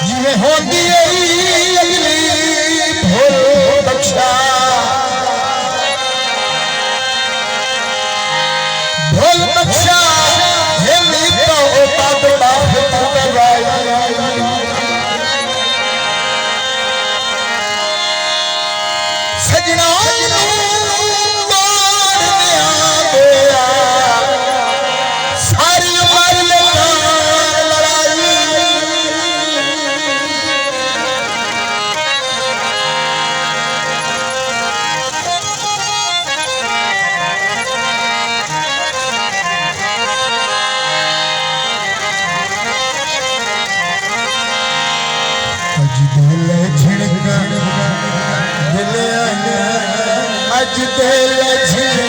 ये होती अगली भोल बख्शा भोल बख्शा ये मीठा होता तो बाप सजना सारी उम्र लड़ाई अज दिल झिड़का दिल अज दिल झिड़का